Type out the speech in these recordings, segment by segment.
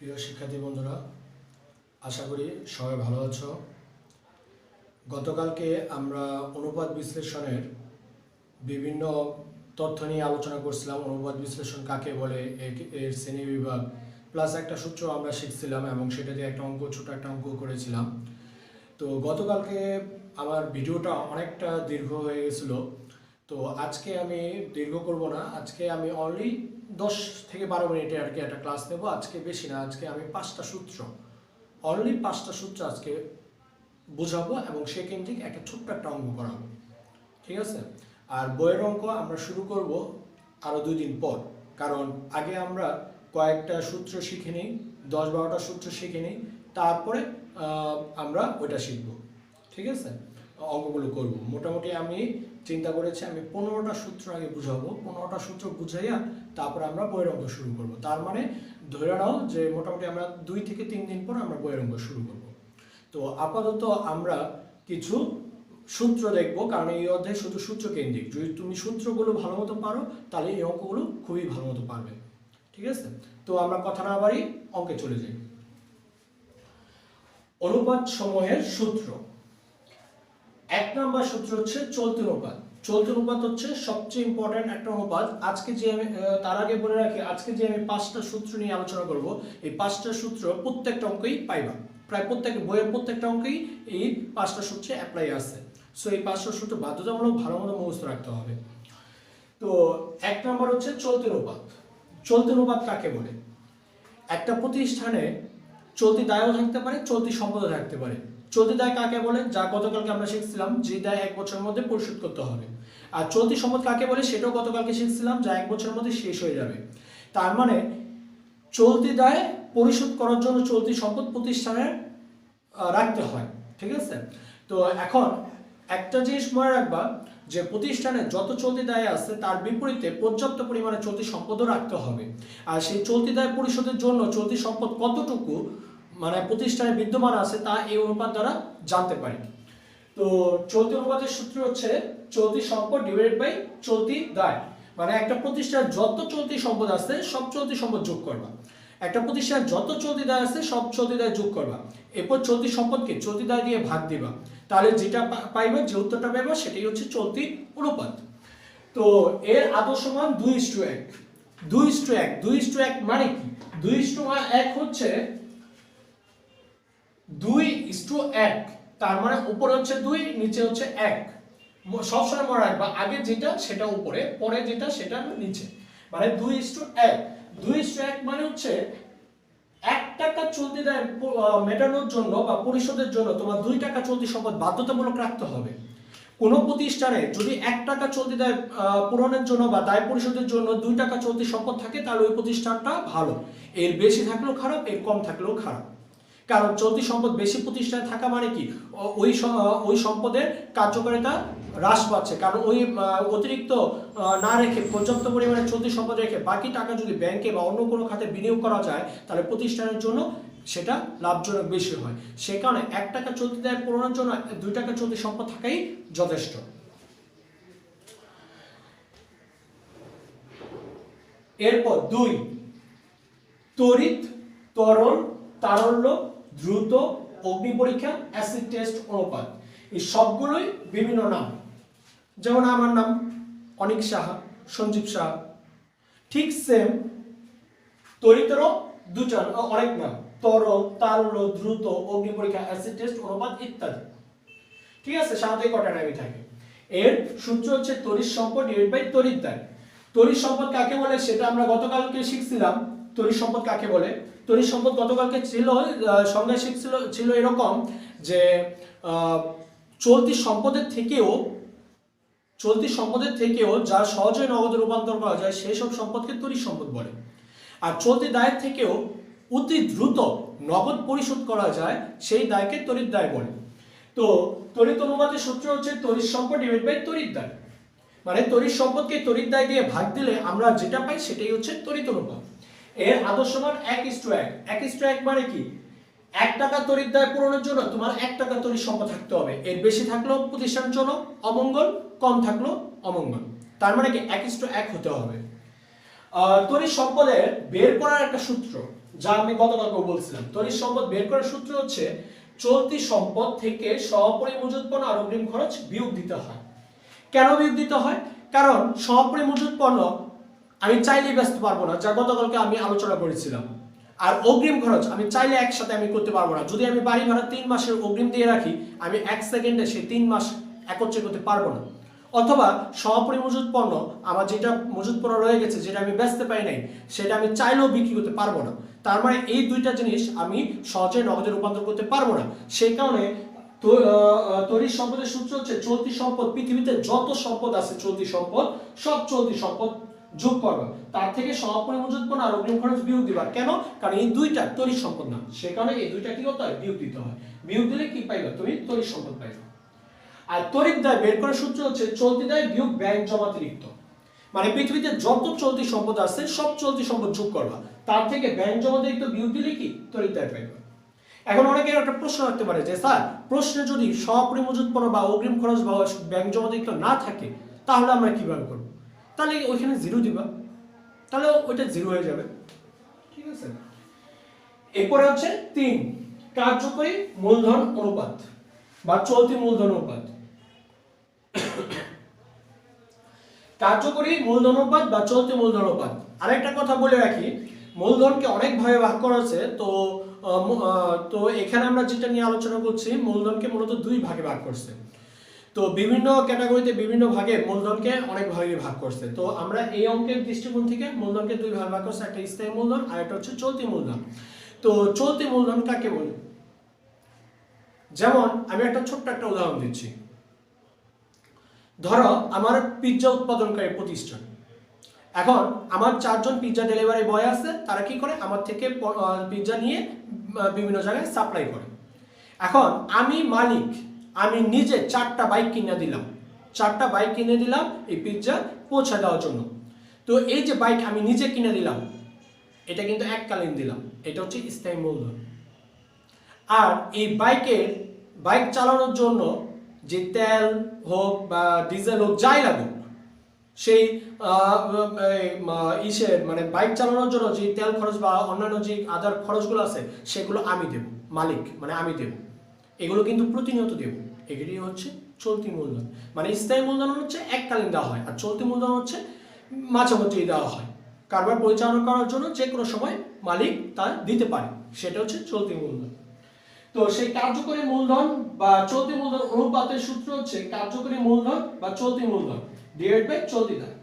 প্রিয় শিক্ষার্থী বন্ধুরা, আশা করি সবাই ভালো আছো। গতকালকে আমরা অনুপাত বিশ্লেষণের বিভিন্ন তথ্য নিয়ে আলোচনা করছিলাম। অনুপাত বিশ্লেষণ কাকে বলে, এর শ্রেণী বিভাগ প্লাস একটা সূত্র আমরা শিখছিলাম এবং সেটা দিয়ে একটা ছোট একটা অঙ্ক করেছিলাম। তো গতকালকে আমার ভিডিওটা অনেকটা দীর্ঘ হয়ে গেছিলো, তো আজকে আমি দীর্ঘ করব না। আজকে আমি অনলি 10 থেকে 12 মিনিটে আর কি একটা ক্লাস নেব। আজকে বেশি না, আজকে আমি 5টা সূত্র, অনলি 5টা সূত্র আজকে বুঝাবো এবং সে কেন্দ্রিক একটা ছোট্ট একটা অঙ্ক করাবো, ঠিক আছে? আর বইয়ের অঙ্ক আমরা শুরু করব আরও 2 দিন পর, কারণ আগে আমরা কয়েকটা সূত্র শিখে নিই, 10-12টা সূত্র শিখে নিই, তারপরে আমরা ওইটা শিখব, ঠিক আছে? অঙ্কগুলো করব। মোটামুটি আমি চিন্তা করেছি আমি 15টা সূত্র আগে বুঝাবো, 15টা সূত্র বুঝাইয়া তারপর আমরা বইয়ের অঙ্ক শুরু করব। তার মানে ধরে নাও যে মোটামুটি আমরা 2 থেকে 3 দিন পর আমরা বইয়ের অঙ্ক শুরু করব। তো আপাতত আমরা কিছু সূত্র দেখব, কারণ এই অধ্যায় শুধু সূত্র কেন্দ্রিক। যদি তুমি সূত্রগুলো ভালো মতো পারো তাহলে এই অঙ্কগুলো খুবই ভালো মতো পারবে, ঠিক আছে? তো আমরা কথা না বাড়ি অঙ্কে চলে যাই। অনুপাত সমূহের সূত্র। 1 নম্বর সূত্র হচ্ছে চলতি অনুপাত। চলতি অনুপাত হচ্ছে সবচেয়ে ইম্পর্টেন্ট একটা অনুপাত। আজকে যে আমি তার আগে বলে রাখি, আজকে যে আমি 5টা সূত্র নিয়ে আলোচনা করব, এই 5টা সূত্র প্রত্যেকটা অঙ্কেই পাইবা, প্রায় প্রত্যেকটা বইয়ের প্রত্যেকটা অঙ্কেই এই 5টা সূত্রে অ্যাপ্লাই আছে। সো এই 5টা সূত্র বাধ্যতামূলক ভালো মতো মুখস্থ রাখতে হবে। তো 1 নম্বর হচ্ছে চলতি অনুপাত। চলতি অনুপাত কাকে বলে? একটা প্রতিষ্ঠানে চলতি দায়ও থাকতে পারে, চলতি সম্পদও থাকতে পারে। চলতি দায় কাকে বলে? যা গতকালকে আমরা শিখছিলাম, যে দায় 1 বছরের মধ্যে পরিশোধ করতে হবে। আর চলতি সম্পদ কাকে বলে? সেটাও গতকালকে শিখছিলাম, যা 1 বছরের মধ্যে শেষ হয়ে যাবে। তার মানে চলতি দায় পরিশোধ করার জন্য চলতি সম্পদ প্রতিষ্ঠানে রাখতে হয়, ঠিক আছে? তো এখন একটা জিনিস মনে রাখবা যে প্রতিষ্ঠানে যত চলতি দায় আছে তার বিপরীতে পর্যাপ্ত পরিমাণে চলতি সম্পদও রাখতে হবে। আর সেই চলতি দায় পরিশোধের জন্য চলতি সম্পদ কতটুকু মানে প্রতিষ্ঠানে বিদ্যমান আছে তা এই অনুপাত দ্বারা জানতে পারি। তো চলতি অনুপাতের সূত্র হচ্ছে চলতি সম্পদ ডিভাইডেড বাই চলতি দায়। মানে একটা প্রতিষ্ঠানের যত চলতি সম্পদ আছে সব চলতি সম্পদ যোগ করবা, একটা প্রতিষ্ঠানের যত চলতি দায় আছে সব চলতি দায় যোগ করবা, এরপর চলতি সম্পদকে চলতি দায় দিয়ে ভাগ দিবা, তাহলে যেটা পাইবা, যে উত্তরটা পাইবা সেটাই হচ্ছে চলতি অনুপাত। তো এর আদর্শ মান 2:1। 2:1 2:1 মানে কি? 2:1 হচ্ছে 2:1, তার মানে উপরে হচ্ছে 2, নিচে হচ্ছে 1। সবসময় মনে রাখবা আগে যেটা সেটা উপরে, পরে যেটা সেটা নিচে, মানে 2:1। 2:1 মানে হচ্ছে 1 টাকা চলতি দায় মেটানোর জন্য বা পরিশোধের জন্য তোমার 2 টাকা চলতি সম্পদ বাধ্যতামূলক রাখতে হবে। কোন প্রতিষ্ঠানে যদি 1 টাকা চলতি দায় পূরণের জন্য বা দায় পরিশোধের জন্য 2 টাকা চলতি সম্পদ থাকে তাহলে ওই প্রতিষ্ঠানটা ভালো। এর বেশি থাকলেও খারাপ, এর কম থাকলেও খারাপ। কারণ চলতি সম্পদ বেশি প্রতিষ্ঠানে থাকা মানে কি? ওই সম্পদের কার্যকারিতা হ্রাস পাচ্ছে, কারণ ওই অতিরিক্ত না রেখে পর্যাপ্ত পরিমাণে চলতি সম্পদ রেখে বাকি টাকা যদি ব্যাংকে বা অন্য কোনো খাতে বিনিয়োগ করা যায় তাহলে প্রতিষ্ঠানের জন্য সেটা লাভজনক বেশি হয়। সে কারণে 1 টাকা চলতি দায় পূরণের জন্য 2 টাকা চলতি সম্পদ থাকাই যথেষ্ট। এরপর 2 তড়িৎ, তরল, তারল্য, দ্রুত, অগ্নি পরীক্ষা, অ্যাসিড টেস্ট অনুপাত। এই সবগুলোই বিভিন্ন নাম, যেমন আমার নাম অনিক সাহা, সঞ্জীব সাহা, ঠিক সেম তড়িতেরও দুটা অনেক নাম, তরল, তারল্য, দ্রুত, অগ্নি পরীক্ষা, অ্যাসিড টেস্ট অনুপাত ইত্যাদি, ঠিক আছে? সাথে কটা নামই থাকে। এর সূত্র হচ্ছে তড়িৎ সম্পদ ডিভাইড বাই তড়িৎ দায়। তড়িৎ সম্পদ কাকে বলে সেটা আমরা গতকালকে শিখছিলাম। তড়িৎ সম্পদ কাকে বলে? তড়িৎ সম্পদ গতকালকে ছিল সংজ্ঞা ছিল এরকম যে চলতি সম্পদের থেকেও যা সহজে নগদে রূপান্তর করা যায় সেই সব সম্পদকে তড়িৎ সম্পদ বলে। আর চলতি দায়ের থেকেও অতি দ্রুত নগদ পরিশোধ করা যায় সেই দায়কে তড়িৎ দায় বলে। তো তড়িৎ অনুপাতের সূত্র হচ্ছে তড়িৎ সম্পদ ডিভাইড বাই তড়িৎ দায়। মানে তড়িৎ সম্পদকে তড়িৎ দায় দিয়ে ভাগ দিলে আমরা যেটা পাই সেটাই হচ্ছে তড়িৎ অনুপাত। এর আদর্শ মান 1:1। 1:1 মানে কি? 1 টাকা তড়িৎ দায় পূরণের জন্য তোমার 1 টাকা তড়িৎ সম্পদ থাকতে হবে। এর বেশি থাকলেও প্রতিষ্ঠানের জন্য অমঙ্গল, কম থাকলেও অমঙ্গল। তার মানে কি 1:1 হতে হবে। তড়িৎ সম্পদের বের করার একটা সূত্র, যা আমি গতকালকে বলছিলাম। তড়িৎ সম্পদ বের করার সূত্র হচ্ছে চলতি সম্পদ থেকে সহপরিমজুত পণ্য আর অগ্রিম খরচ বিয়োগ দিতে হয়। কেন বিয়োগ দিতে হয়? কারণ সহপরিমজুত পণ্য আমি চাইলেই বেচতে পারবো না, যা গতকালকে আমি আলোচনা করেছিলাম। আর অগ্রিম খরচ আমি চাইলে একসাথে আমি করতে পারবো না। যদি আমি বাড়ি ভাড়া 3 মাসের অগ্রিম দিয়ে রাখি, আমি 1 সেকেন্ডে সেই 3 মাস একত্রে করতে পারবো না। অথবা সহপরিমজুত পণ্য আমার যেটা মজুত পণ্য রয়ে গেছে, যেটা আমি বেচতে পারি নাই, সেটা আমি চাইলেও বিক্রি করতে পারবো না। তার মানে এই দুইটা জিনিস আমি সহজে নগদে রূপান্তর করতে পারবো না। সেই কারণে তড়িৎ সম্পদের সূত্র হচ্ছে চলতি সম্পদ, পৃথিবীতে যত সম্পদ আছে চলতি সম্পদ, সব চলতি সম্পদ যোগ করবা, তার থেকে সহপরিমজুত পণ্য আর অগ্রিম খরচ বিয়োগ দিবা। কেন? কারণ এই দুইটা তড়িৎ সম্পদ না, সে কারণে এই দুইটা কি করতে হয়? বিয়োগ দিতে হয়। বিয়োগ দিলে কি পাইবা? তুমি তড়িৎ সম্পদ পাইবা। আর তড়িৎ দায় বের করার সূত্র হচ্ছে চলতি দায় বিয়োগ ব্যাংক জমাতিরিক্ত। মানে পৃথিবীতে যত চলতি সম্পদ আছে সব চলতি সম্পদ যোগ করবা, তার থেকে ব্যাংক জমাতিরিক্ত বিয়োগ দিলে কি তড়িৎ দায় পাইবা। এখন অনেকে একটা প্রশ্ন রাখতে পারে যে স্যার, প্রশ্নে যদি সহপরিমজুত পণ্য বা অগ্রিম খরচ বা ব্যাংক জমাতিরিক্ত না থাকে, তাহলে আমরা কিভাবে করব? তাহলে ওইখানে জিরো দিবা, তাহলে ওইটা জিরো হয়ে যাবে। ঠিক আছে। এরপরে হচ্ছে 3 কার্যকরী মূলধন অনুপাত বা চলতি মূলধন অনুপাত। কার্যকরী মূলধন অনুপাত বা চলতি মূলধন অনুপাত। আরেকটা কথা বলে রাখি, মূলধনকে অনেক ভাবে ভাগ করা আছে। তো এখানে আমরা যেটা নিয়ে আলোচনা করছি, মূলধনকে মূলত 2 ভাগে ভাগ করছে। তো বিভিন্ন ক্যাটাগরিতে বিভিন্ন ভাগে মূলধনকে অনেক ভাগে ভাগ করছে। তো আমরা এই অঙ্কের দৃষ্টিকোণ থেকে মূলধনকে 2 ভাগে ভাগ করছে, একটা স্থায়ী মূলধন আর একটা হচ্ছে চলতি মূলধন। তো চলতি মূলধন কাকে বলে? যেমন আমি একটা ছোট্ট একটা উদাহরণ দিচ্ছি। ধরো আমার পিৎজা উৎপাদনকারী প্রতিষ্ঠান। এখন আমার 4 জন পিৎজা ডেলিভারি বয় আছে, তারা কি করে? আমার থেকে পিৎজা নিয়ে বিভিন্ন জায়গায় সাপ্লাই করে। এখন আমি মালিক, আমি নিজে 4টা বাইক কিনে দিলাম, 4টা বাইক কিনে দিলাম এই পিৎজা পৌঁছে দেওয়ার জন্য। তো এই যে বাইক আমি নিজে কিনে দিলাম, এটা কিন্তু এককালীন দিলাম, এটা হচ্ছে স্থায়ী মূলধন। আর এই বাইক চালানোর জন্য যে তেল হোক বা ডিজেল হোক, যাই লাগুক, সেই মানে বাইক চালানোর জন্য যে তেল খরচ বা অন্যান্য যে আদার খরচগুলো আছে, সেগুলো আমি দেব, মালিক মানে আমি দেব। এগুলো কিন্তু প্রতিনিয়ত দেব। এগুলি হচ্ছে চলতি মূলধন। মানে স্থায়ী মূলধন হচ্ছে এককালীন দেওয়া হয়, আর চলতি মূলধন হচ্ছে মাঝে মধ্যেই দেওয়া হয়। কারবার পরিচালনা করার জন্য যে কোনো সময় মালিক তা দিতে পারে, সেটা হচ্ছে চলতি মূলধন। তো সেই কার্যকরী মূলধন বা চলতি মূলধন অনুপাতের সূত্র হচ্ছে কার্যকরী মূলধন বা চলতি মূলধন ডিভাইড বাই চলতি দায়।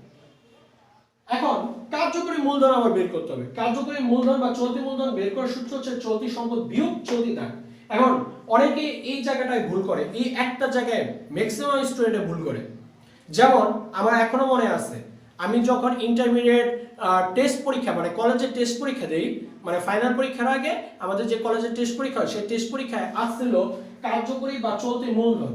এখন কার্যকরী মূলধন আবার বের করতে হবে। কার্যকরী মূলধন বা চলতি মূলধন বের করার সূত্র হচ্ছে চলতি সম্পদ বিয়োগ চলতি দায়। এখন অনেকে এই জায়গাটায় ভুল করে, এই একটা জায়গায় ম্যাক্সিমাম স্টুডেন্টে ভুল করে। যেমন আমার এখনো মনে আছে, আমি যখন ইন্টারমিডিয়েট টেস্ট পরীক্ষা মানে কলেজের টেস্ট পরীক্ষা দেই, মানে ফাইনাল পরীক্ষার আগে আমাদের যে কলেজের টেস্ট পরীক্ষা হয়, সেই টেস্ট পরীক্ষায় আসছিল কার্যকরী বা চলতি মূলধন।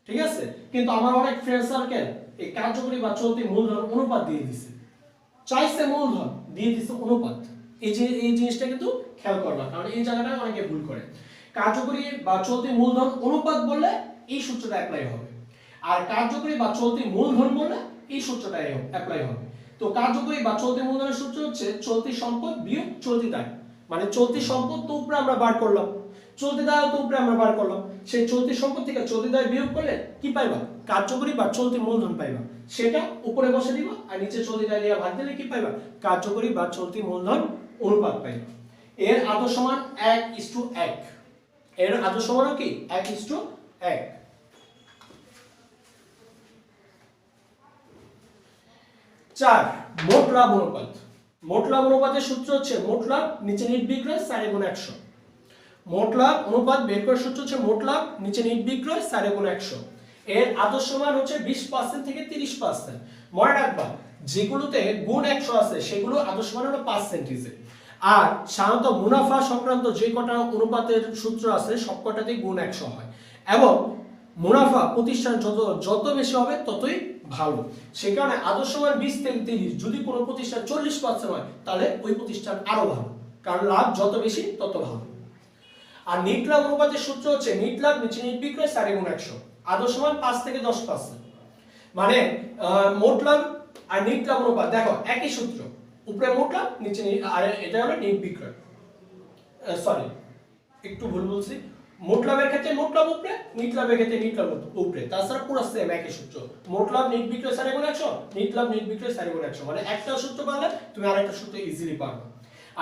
ঠিক আছে, কিন্তু আমার অনেক ফ্রেন্ড সার্কেল এই কার্যকরী বা চলতি মূলধন অনুপাত দিয়ে দিছে, চাইছে মূলধন দিয়ে দিছে অনুপাত। এই জিনিসটা কিন্তু খেয়াল করবা, কারণ এই জায়গাটায় অনেকে ভুল করে। কার্যকরী বা চলতি মূলধন অনুপাত বললে এই সূত্রটা অ্যাপ্লাই হবে, আর কার্যকরী বা চলতি মূলধন বললে এই সূত্রটা অ্যাপ্লাই হবে। তো কার্যকরী বা চলতি মূলধনের সূত্র হচ্ছে চলতি সম্পদ বিয়োগ চলতি দায়। মানে চলতি সম্পদ তো উপরে আমরা বার করলাম, চলতি দায় তো উপরে আমরা বার করলাম, সেই চলতি সম্পদ থেকে চলতি দায় বিয়োগ করলে কি পাইবা? কার্যকরী বা চলতি মূলধন পাইবা। সেটা উপরে বসে দিবা, আর নিচে চলতি দায় দিয়ে ভাগ দিলে কি পাইবা? কার্যকরী বা চলতি মূলধন অনুপাত পাইবা। এর আদর্শ সমান 1:1। এর আদর্শ সমান কি? 1:1। 4 মোট লাভ অনুপাত। মোট লাভ অনুপাতের সূত্র হচ্ছে মোট লাভ নিচে নিট বিক্রয় 4/100। মোট লাভ অনুপাত বের করার সূত্র হচ্ছে মোট লাভ নিচে নিট বিক্রয় 4/100। এর আদর্শ মান হচ্ছে 20% থেকে 30%। মনে রাখবা, যেগুলোতে গুণ 100 আছে সেগুলো আদর্শ মান হলো পার্সেন্টেজে। আর সাধারণত মুনাফা সংক্রান্ত যে কটা অনুপাতের সূত্র আছে সবকটাতেই গুণ 100 হয়, এবং মুনাফা প্রতিষ্ঠান যত বেশি হবে ততই ভালো। সেই কারণে আদর্শ মান 20 থেকে 30। যদি কোনো প্রতিষ্ঠান 40% হয়, তাহলে ওই প্রতিষ্ঠান আরো ভালো, কারণ লাভ যত বেশি তত ভালো। আর নিট লাভ অনুপাতের সূত্র হচ্ছে নিট লাভ নিচে নিট বিক্রয় 4/100। আদর্শ মান 5 থেকে 10%। মানে মোট লাভ আর নিট লাভ অনুপাত দেখো একই সূত্র, উপরে মোট লাভ নিচে আর এটা হলো নিট বিক্রয়, সরি একটু ভুল বলছি, মোট লাভের ক্ষেত্রে মোট লাভ উপরে, নিট লাভের ক্ষেত্রে নিট লাভ উপরে, তাছাড়া পুরো সেম একই সূত্র। মোট লাভ নিট বিক্রয় 4/100, নিট লাভ নিট বিক্রয় 4/100, মানে একটা সূত্র পারলে তুমি আরেকটা সূত্র ইজিলি পারবে।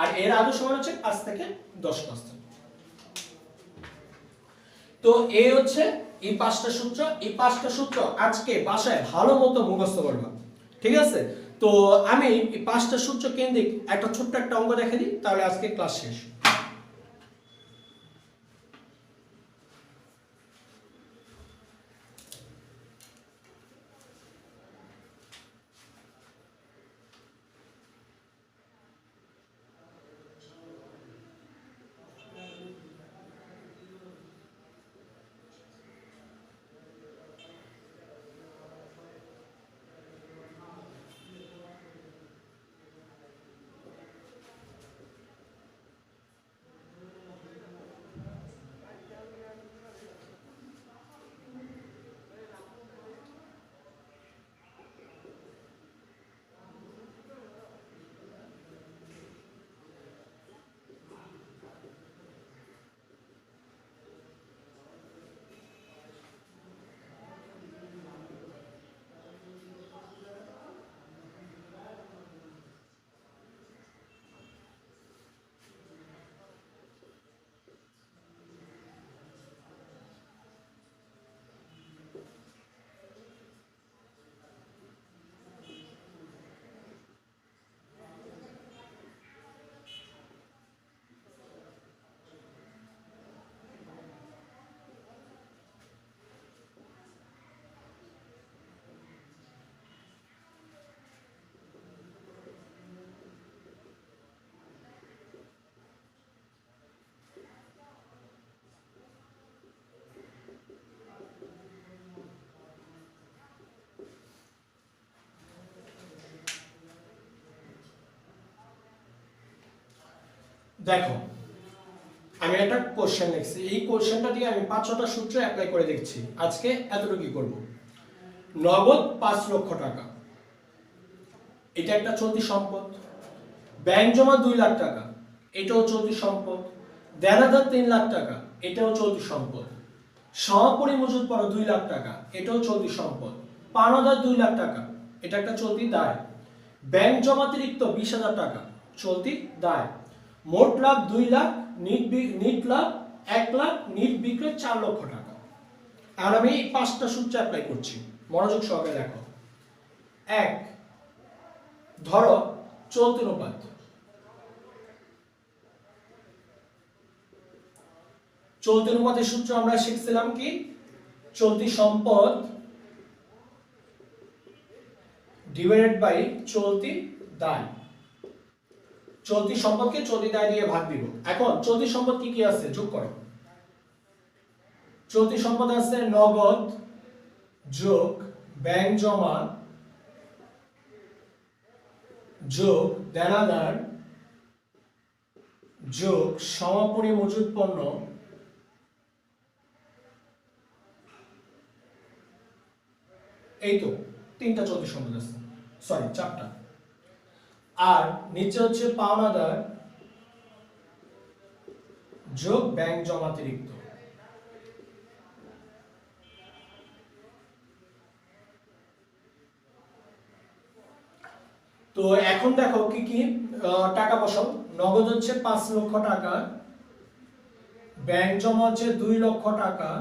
আর এর আদর্শ মান হচ্ছে 5 থেকে 10%। তো এই হচ্ছে এই 5টা সূত্র, এই 5টা সূত্র আজকে বাসায় ভালো মতো মুখস্থ করবা, ঠিক আছে? তো আমি এই 5টা সূত্র কেন্দ্রিক একটা ছোট্ট একটা অঙ্ক দেখে দিই, তাহলে আজকে ক্লাস শেষ। দেখো আমি একটা কোশ্চেন লিখছি, এই কোশ্চেনটা দিয়ে আমি 5-6টা সূত্র অ্যাপ্লাই করে দেখছি। আজকে এতটুকুই করব। নগদ 5 লক্ষ টাকা, এটা একটা চলতি সম্পদ। ব্যাংক জমা 2 লাখ টাকা, এটাও চলতি সম্পদ। দেনাদার 3 লাখ টাকা, এটাও চলতি সম্পদ। সমাপরি মজুদ পড়ো 2 লাখ টাকা, এটাও চলতি সম্পদ। পাওনাদার 2 লাখ টাকা, এটা একটা চলতি দায়। ব্যাংক জমাতিরিক্ত 20,000 টাকা, চলতি দায়। মোট লাভ 2 লাখ, নিট লাভ 1 লাখ, নিট বিক্রয় 4 লক্ষ টাকা। আর আমি 5টা সূত্র অ্যাপ্লাই করছি, মনোযোগ সহকারে দেখো। 1, ধরো চলতি অনুপাত, চলতি অনুপাতের সূত্র আমরা শিখছিলাম কি? চলতি সম্পদ ডিভাইডেড বাই চলতি দায়। চলতি সম্পদকে চলতি দায় দিয়ে ভাগ দিব। এখন চলতি সম্পদ কি কি আছে যোগ করো। চলতি সম্পদ আছে নগদ যোগ ব্যাংক জমা যোগ দেনাদার যোগ সমাপনী মজুদ পণ্য এই তো 3টা চলতি সম্পদ আছে, সরি 4টা। আর নিচে হচ্ছে পাওনাদার যোগ ব্যাংক জমাতিরিক্ত। তো এখন দেখো কি কি টাকা বসাও। নগদ হচ্ছে 5 লক্ষ টাকা, ব্যাংক জমা হচ্ছে 2 লক্ষ টাকা,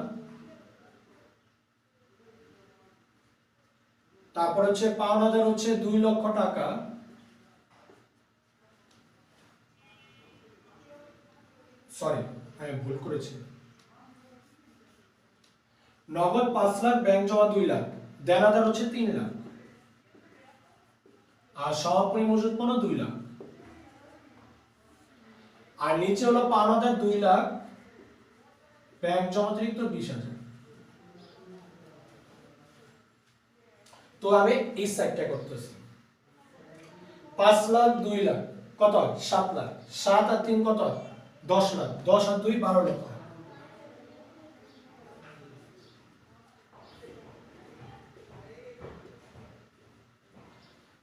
তারপর হচ্ছে পাওনাদার হচ্ছে 2 লক্ষ টাকা, সরি আমি ভুল করেছি, নগদ 5 লাখ, ব্যাংক জমা 2 লাখ, দেনাদার হচ্ছে 3 লাখ, আর সমাপনী মজুদ পণ্য 2 লাখ। আর নিচে হলো পাওনাদার 2 লাখ, ব্যাংক জমাতিরিক্ত 20,000। তো আমি এই সাইডটা করতেছি। 5 লাখ 2 লাখ কত? 7 লাখ। 7 আর 3 কত? 10 লাখ। 10 আর 2 12 লক্ষ।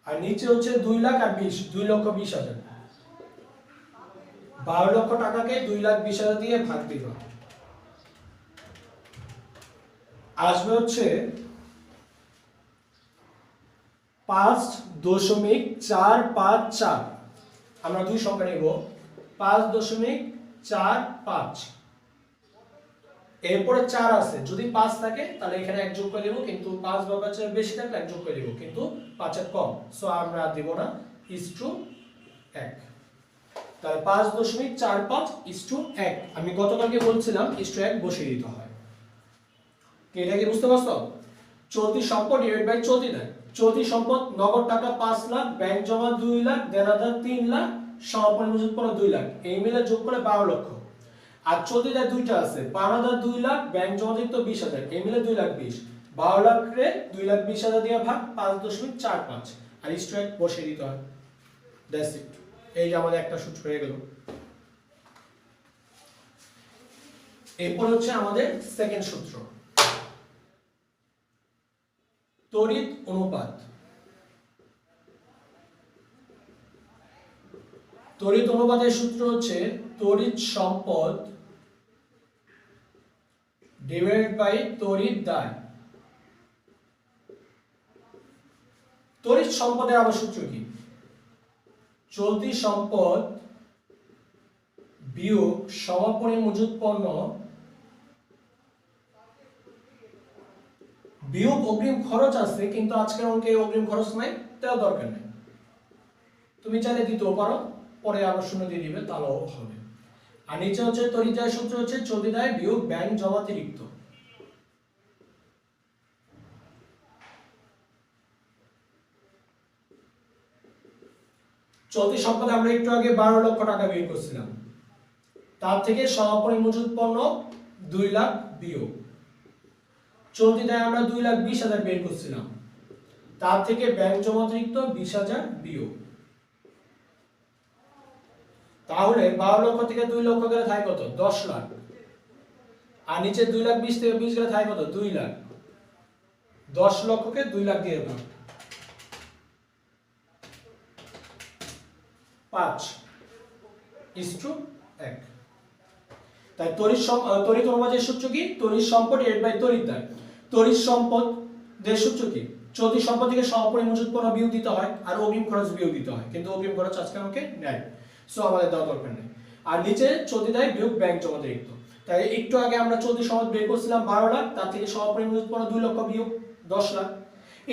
আর নিচে হচ্ছে 2 লাখ আর 20, 2,20,000। 12 লক্ষ টাকাকে 2,20,000 দিয়ে ভাগ দিবা, আসবে হচ্ছে 5.454। আমরা দুই সংখ্যা নেব, 5.45। এরপরে 4 আছে, যদি 5 থাকে তাহলে এখানে 1 যোগ করে দেব, কিন্তু 5 বা 5 এর বেশি থাকলে 1 যোগ করে দেব, কিন্তু 5 এর কম, সো আমরা দেব না, ইসটু 1। তাহলে 5.45:1। আমি গতকালকে বলছিলাম ইসটু 1 বসিয়ে দিতে হয়। এটা কি বুঝতে পারছো? চলতি সম্পদ ডিভাইড বাই চলতি দায়। চলতি সম্পদ নগদ টাকা 5 লাখ, ব্যাংক জমা 2 লাখ, দেনাদার 3 লাখ, সমাপনী মজুত পড়া 2 লাখ, এই মিলে যোগ করে 12 লক্ষ। আর চলতি দায় দুইটা আছে, পাওনাদার 2 লাখ, ব্যাংক জমা দিত 20,000, এই মিলে 2,20,000। 12 লাখ রে 2,20,000 দিয়ে ভাগ 5.45, আর ইসটু 1 বসিয়ে দিতে হয়। That's it. এই যে আমাদের একটা সূত্র হয়ে গেল। এরপর হচ্ছে আমাদের সেকেন্ড সূত্র, তড়িৎ অনুপাত। তড়িৎ অনুপাতের সূত্র হচ্ছে তড়িৎ সম্পদ ডিভাইডেড বাই তড়িৎ দায়। তড়িৎ সম্পদের আবার সূত্র কি? চলতি সম্পদ বিয়োগ সমাপনী মজুত পণ্য বিয়োগ অগ্রিম খরচ আছে, কিন্তু আজকের অঙ্কে অগ্রিম খরচ নাই, তাও দরকার নেই, তুমি চাইলে দিতেও পারো, পরে আবার শূন্য দিয়ে দিবে, তাহলেও হবে। আর নিচে হচ্ছে তড়িৎ দায়ের সূত্র হচ্ছে চলতি দায় বিয়োগ ব্যাংক জমাতিরিক্ত। চলতি সম্পদে আমরা একটু আগে 12 লক্ষ টাকা বের করছিলাম, তার থেকে সমাপনী মজুত পণ্য 2 লাখ বিয়োগ। চলতি দায় আমরা 2,20,000 বের করছিলাম, তার থেকে ব্যাংক জমাতিরিক্ত 20,000 বিয়োগ। তাহলে 12 লক্ষ থেকে 2 লক্ষ গেলে থাকে কত? 10 লাখ। আর নিচে 2,20,000 থেকে 20 গেলে থাকে কত? 2 লাখ। 10 লক্ষকে 2 লাখ দিয়ে ভাগ, 5:1। তাই তড়িৎ অনুপাতের সূত্র কি? তড়িৎ সম্পদ ডিভাইড বাই তড়িৎ দায়। তড়িৎ সম্পদ দের সূত্র কি? চলতি সম্পদ থেকে সমাপনী মজুত পণ্য বিয়োগ দিতে হয়, আর অগ্রিম খরচ বিয়োগ দিতে হয়, কিন্তু অগ্রিম খরচ আজকে আমাকে নেয়, সো আমাদের দেওয়া দরকার নেই। আর নিচে চলতি দায় বিয়োগ ব্যাংক জমাতিরিক্ত। তাই একটু আগে আমরা চলতি সম্পদ বের করছিলাম 12 লাখ, তার থেকে সমাপনী মজুত পণ্য 2 লক্ষ বিয়োগ 10 লাখ।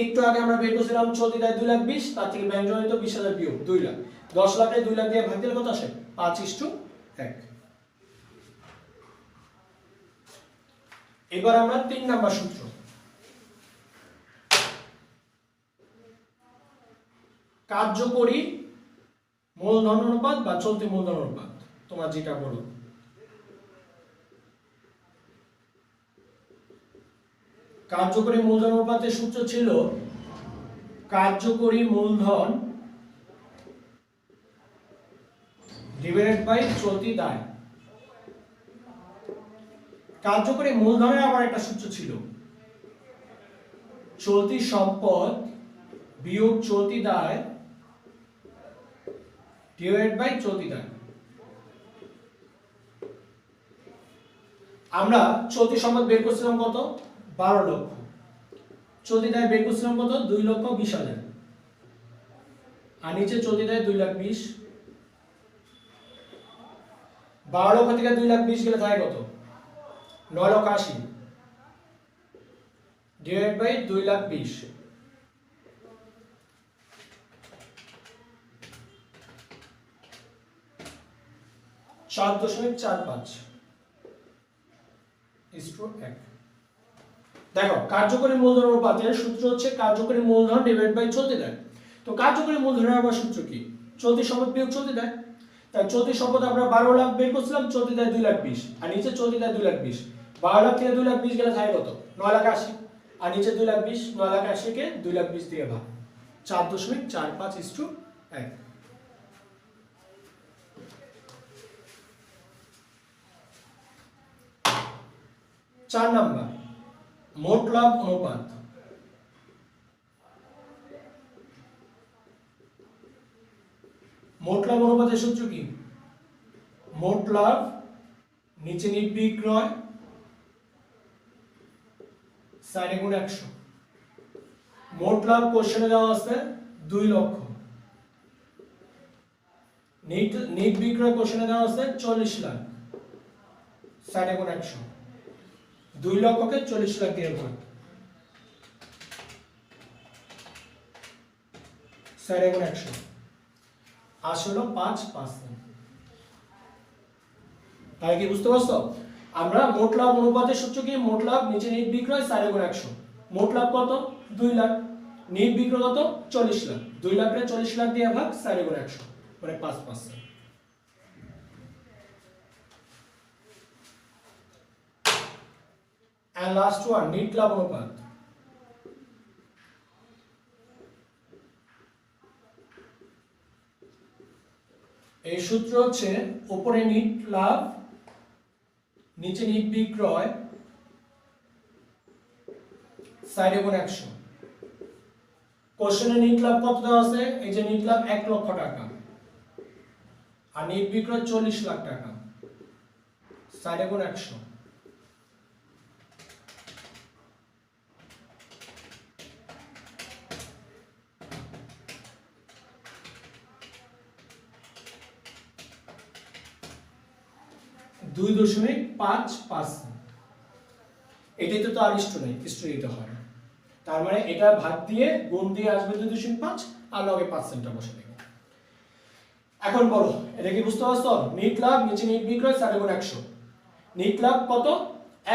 একটু আগে আমরা বের করছিলাম চলতি দায় 2,20,000, তার থেকে ব্যাংক জমাতিরিক্ত 20,000 বিয়োগ 2 লাখ। 10 লাখে 2 লাখ দিয়ে ভাগ দিলে কত আসে? 5:1। এবার আমরা 3 নাম্বার সূত্র, কার্যকরী মূলধন অনুপাত বা চলতি মূলধন অনুপাত, তোমরা যেটা বলো। কার্যকরী মূলধন অনুপাতের সূত্র ছিল কার্যকরী মূলধন ডিভাইডেড বাই চলতি দায়। কার্যকরী মূলধনের আবার একটা সূত্র ছিল, চলতি সম্পদ বিয়োগ চলতি দায় ডিভাইডেড বাই চলতি দায়। আমরা চলতি সম্পদ বের করছিলাম কত? 12 লক্ষ। চলতি দায় বের করছিলাম কত? 2,20,000। আর নিচে চলতি দায় 2,20,000। 12 লক্ষ থেকে 2,20,000 গেলে থাকে কত? 9,80,000 ডিভাইড বাই 2,20,000। 7.45:1। দেখো, কার্যকরী মূলধন অনুপাতের সূত্র হচ্ছে কার্যকরী মূলধন ডিভাইড বাই চলতি দায়। তো কার্যকরী মূলধনের আবার সূত্র কি? চলতি সম্পদ বিয়োগ চলতি দায়। তাই চলতি সম্পদ আমরা 12 লাখ বের করছিলাম, চলতি দায় 2,20,000, আর নিচে চলতি দায় 2,20,000। 12 লাখ থেকে 2,20,000 গেলে থাকে কত? 9,80,000। আর নিচে 2,20,000, 9,80,000 কে 2,20,000 দিয়ে ভাগ, 4.45:1। 4 নাম্বার, মোট লাভ অনুপাত। মোট লাভ অনুপাতের সূত্র কি? মোট লাভ নিচে নিট বিক্রয় 60 × 100। মোট লাভ কোশ্চেনে দেওয়া আছে 2 লক্ষ, নিট বিক্রয় কোশ্চেনে দেওয়া আছে 40 লাখ। 60 × 100, 2 লক্ষকে 40 লাখ দিয়ে ভাগ, 60 × 100 আসলে 5%। তাই কি বুঝতে পারছো? আমরা মোট লাভ অনুপাতের সূত্র কি? মোট লাভ নিচে নিট বিক্রয় 60 × 100। মোট লাভ কত? 2 লাখ, নিট বিক্রয় কত? 40 লাখ, 2 লাখে 40 লাখ দিয়ে ভাগ 60 × 100 মানে 5%। And last one, নিট লাভ অনুপাত। এই সূত্র হচ্ছে উপরে নিট লাভ নিচে নিট বিক্রয় 60 × 100। কোশ্চেনে নিট লাভ কত দেওয়া আছে? এই যে নিট লাভ 1 লক্ষ টাকা আর নিট বিক্রয় 40 লাখ টাকা। 60 × 100 2.5%। এটাতে তো আর স্টু দিতে হয়, তার মানে এটা ভাগ দিয়ে গুণ দিয়ে আসবে 2.5 আর লগে পার্সেন্টটা বসে দেব। এখন বলো এটা কি বুঝতে পারছো? নিট লাভ নিচে নিট বিক্রয় 60 × 100। নিট লাভ কত?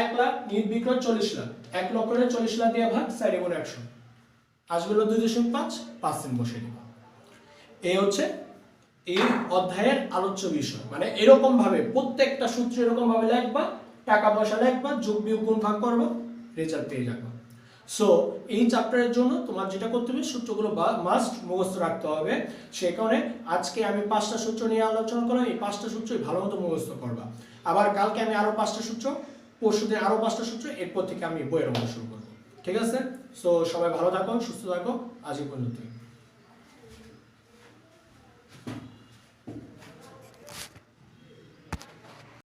1 লাখ, নিট বিক্রয় 40 লাখ, 1 লক্ষে 40 লাখ দিয়ে ভাগ 60 × 100 আসবে 2.5% বসে দেব। এই হচ্ছে এই অধ্যায়ের আলোচ্য বিষয়। মানে এরকম ভাবে প্রত্যেকটা সূত্র এরকম ভাবে লিখবা, টাকা পয়সা লিখবা, যোগ বিয়োগ গুণ ভাগ করবা, রেজাল্ট পেয়ে যাবে। সো এই চ্যাপ্টারের জন্য তোমার যেটা করতে হবে সূত্রগুলো মাস্ট মুখস্থ রাখতে হবে। সেই কারণে আজকে আমি 5টা সূত্র নিয়ে আলোচনা করলাম, এই 5টা সূত্রই ভালো মতো মুখস্থ করবা। আবার কালকে আমি আরো 5টা সূত্র, পরশুদিন আরো 5টা সূত্র, এরপর থেকে আমি বইয়ের অঙ্ক শুরু করবো। ঠিক আছে? সো সবাই ভালো থাকো, সুস্থ থাকো, আজ এই পর্যন্তই।